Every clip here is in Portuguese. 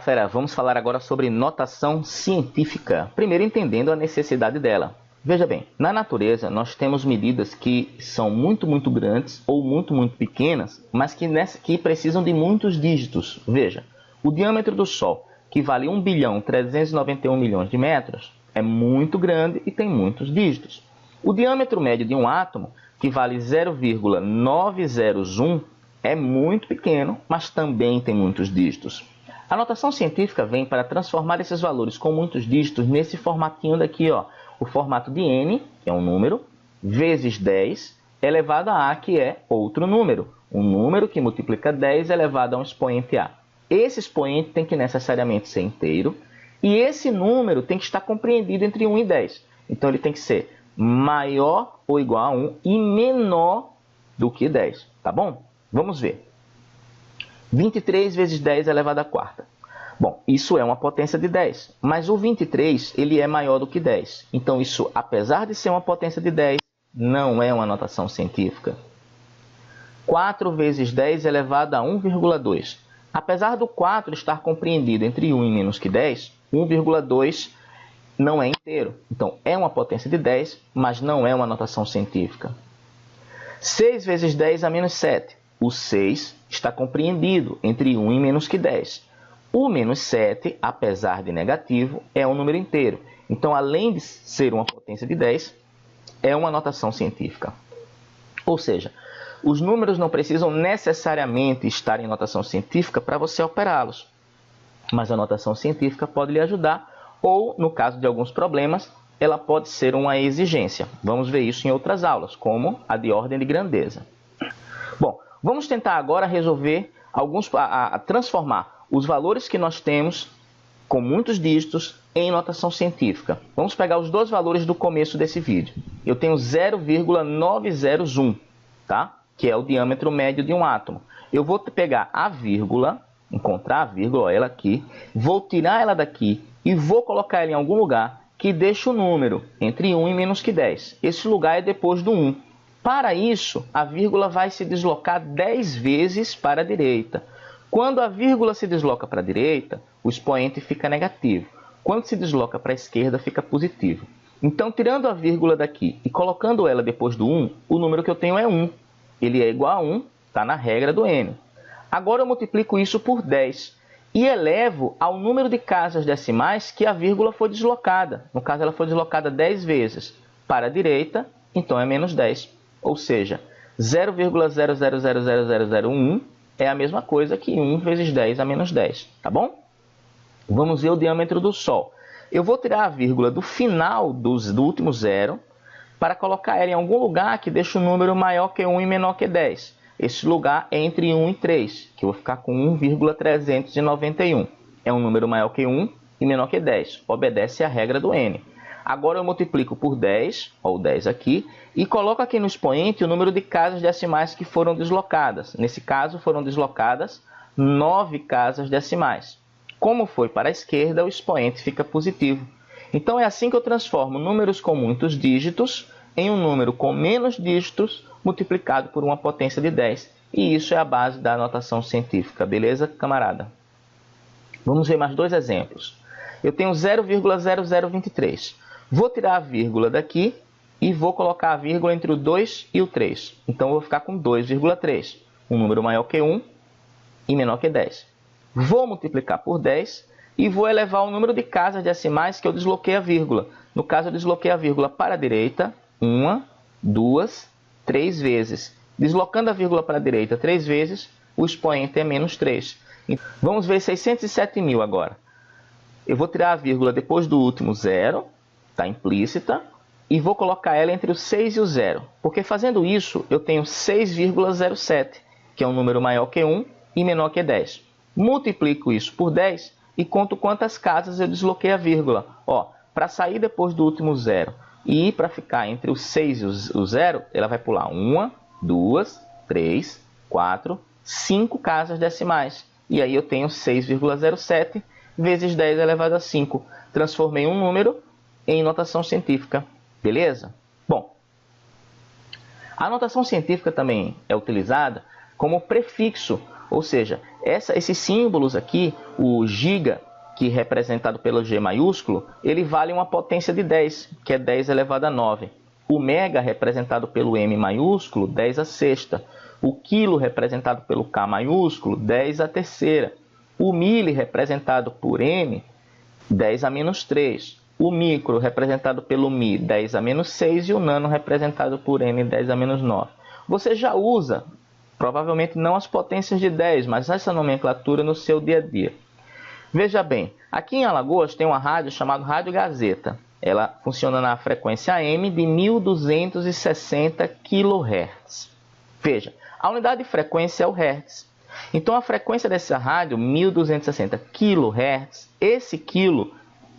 galera, vamos falar agora sobre notação científica. Primeiro entendendo a necessidade dela. Veja bem, na natureza nós temos medidas que são muito grandes ou muito pequenas, mas que precisam de muitos dígitos. Veja, o diâmetro do Sol, que vale 1.391 milhões de metros, é muito grande e tem muitos dígitos. O diâmetro médio de um átomo, que vale 0,901, é muito pequeno, mas também tem muitos dígitos. A notação científica vem para transformar esses valores com muitos dígitos nesse formatinho daqui, ó, o formato de n, que é um número, vezes 10 elevado a a, que é outro número. Um número que multiplica 10 elevado a um expoente a. Esse expoente tem que necessariamente ser inteiro, e esse número tem que estar compreendido entre 1 e 10. Então, ele tem que ser maior ou igual a 1 e menor do que 10, tá bom? Vamos ver. 23 vezes 10 elevado à quarta. Bom, isso é uma potência de 10, mas o 23 ele é maior do que 10. Então, isso, apesar de ser uma potência de 10, não é uma notação científica. 4 vezes 10 elevado a 1,2. Apesar do 4 estar compreendido entre 1 e menos que 10, 1,2 não é inteiro. Então, é uma potência de 10, mas não é uma notação científica. 6 vezes 10 a menos 7. O 6 está compreendido entre 1 e menos que 10. O menos 7, apesar de negativo, é um número inteiro. Então, além de ser uma potência de 10, é uma notação científica. Ou seja, os números não precisam necessariamente estar em notação científica para você operá-los. Mas a notação científica pode lhe ajudar, ou, no caso de alguns problemas, ela pode ser uma exigência. Vamos ver isso em outras aulas, como a de ordem de grandeza. Bom, vamos tentar agora resolver transformar os valores que nós temos com muitos dígitos em notação científica. Vamos pegar os dois valores do começo desse vídeo. Eu tenho 0,901, tá? Que é o diâmetro médio de um átomo. Eu vou pegar a vírgula, encontrar a vírgula, ela aqui, vou tirar ela daqui e vou colocar ela em algum lugar que deixe o número entre 1 e menos que 10. Esse lugar é depois do 1. Para isso, a vírgula vai se deslocar 10 vezes para a direita. Quando a vírgula se desloca para a direita, o expoente fica negativo. Quando se desloca para a esquerda, fica positivo. Então, tirando a vírgula daqui e colocando ela depois do 1, o número que eu tenho é 1. Ele é igual a 1, está na regra do n. Agora eu multiplico isso por 10 e elevo ao número de casas decimais que a vírgula foi deslocada. No caso, ela foi deslocada 10 vezes para a direita, então é menos 10. Ou seja, 0,000001 é a mesma coisa que 1 vezes 10 a menos 10, tá bom? Vamos ver o diâmetro do Sol. Eu vou tirar a vírgula do final do último zero para colocar ela em algum lugar que deixe o número maior que 1 e menor que 10. Esse lugar é entre 1 e 3, que eu vou ficar com 1,391. É um número maior que 1 e menor que 10. Obedece à regra do n. Agora eu multiplico por 10, ou 10 aqui, e coloco aqui no expoente o número de casas decimais que foram deslocadas. Nesse caso, foram deslocadas 9 casas decimais. Como foi para a esquerda, o expoente fica positivo. Então, é assim que eu transformo números com muitos dígitos em um número com menos dígitos multiplicado por uma potência de 10. E isso é a base da notação científica. Beleza, camarada? Vamos ver mais dois exemplos. Eu tenho 0,0023. Vou tirar a vírgula daqui e vou colocar a vírgula entre o 2 e o 3. Então, eu vou ficar com 2,3. Um número maior que 1 e menor que 10. Vou multiplicar por 10 e vou elevar o número de casas decimais que eu desloquei a vírgula. No caso, eu desloquei a vírgula para a direita 1, 2, 3 vezes. Deslocando a vírgula para a direita 3 vezes, o expoente é menos 3. Vamos ver 607.000 agora. Eu vou tirar a vírgula depois do último zero, está implícita, e vou colocar ela entre o 6 e o 0. Porque fazendo isso, eu tenho 6,07, que é um número maior que 1 e menor que 10. Multiplico isso por 10 e conto quantas casas eu desloquei a vírgula. Para sair depois do último zero e para ficar entre o 6 e o 0, ela vai pular 1, 2, 3, 4, 5 casas decimais. E aí eu tenho 6,07 vezes 10 elevado a 5. Transformei um número em notação científica. Beleza? Bom, a notação científica também é utilizada como prefixo Ou seja, esses símbolos aqui, o giga, que é representado pelo G maiúsculo, ele vale uma potência de 10, que é 10 elevado a 9. O mega, representado pelo M maiúsculo, 10 a sexta. O quilo, representado pelo K maiúsculo, 10 a terceira. O mili, representado por M, 10 a menos 3. O micro, representado pelo Mi, 10 a menos 6. E o nano, representado por N, 10 a menos 9. Você já usa, provavelmente não as potências de 10, mas essa nomenclatura no seu dia a dia. Veja bem, aqui em Alagoas tem uma rádio chamada Rádio Gazeta. Ela funciona na frequência AM de 1260 kHz. Veja, a unidade de frequência é o Hertz. Então a frequência dessa rádio, 1260 kHz, esse quilo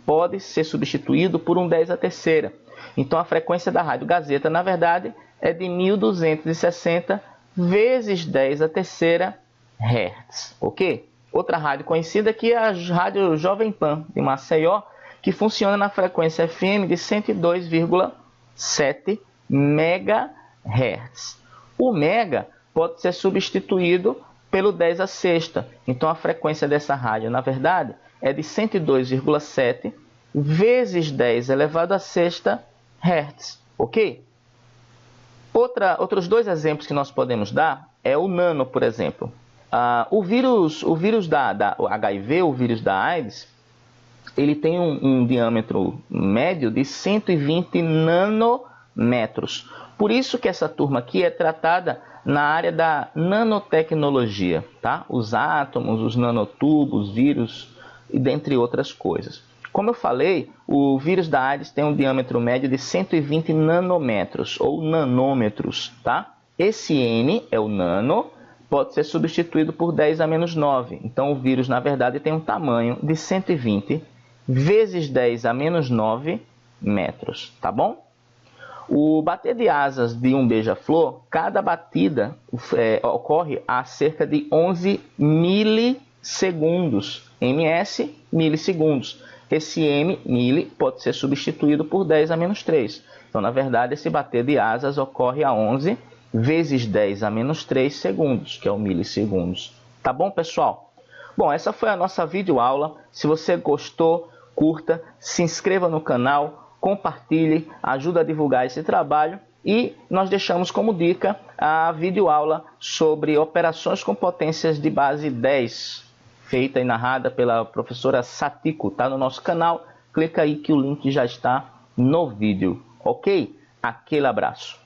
pode ser substituído por um 10 a terceira. Então a frequência da Rádio Gazeta, na verdade, é de 1260 vezes 10 a terceira Hertz, ok? Outra rádio conhecida aqui é a Rádio Jovem Pan de Maceió, que funciona na frequência FM de 102,7 MHz. O mega pode ser substituído pelo 10 a sexta. Então a frequência dessa rádio, na verdade, é de 102,7 vezes 10 elevado a sexta Hertz, ok? Outros dois exemplos que nós podemos dar é o nano, por exemplo. O vírus da HIV, o vírus da AIDS, ele tem um diâmetro médio de 120 nanômetros. Por isso que essa turma aqui é tratada na área da nanotecnologia, tá? Os átomos, os nanotubos, vírus e dentre outras coisas. Como eu falei, o vírus da AIDS tem um diâmetro médio de 120 nanômetros ou nanômetros, tá? Esse N é o nano, pode ser substituído por 10 a menos 9. Então o vírus, na verdade, tem um tamanho de 120 vezes 10 a menos 9 metros, tá bom? O bater de asas de um beija-flor, cada batida ocorre a cerca de 11 milissegundos. ms, milissegundos. Esse m, mili, pode ser substituído por 10 a menos 3. Então, na verdade, esse bater de asas ocorre a 11 vezes 10 a menos 3 segundos, que é o milissegundos. Tá bom, pessoal? Bom, essa foi a nossa videoaula. Se você gostou, curta, se inscreva no canal, compartilhe, ajuda a divulgar esse trabalho. E nós deixamos como dica a videoaula sobre operações com potências de base 10, feita e narrada pela professora Satiko. Está no nosso canal, clica aí que o link já está no vídeo, ok? Aquele abraço.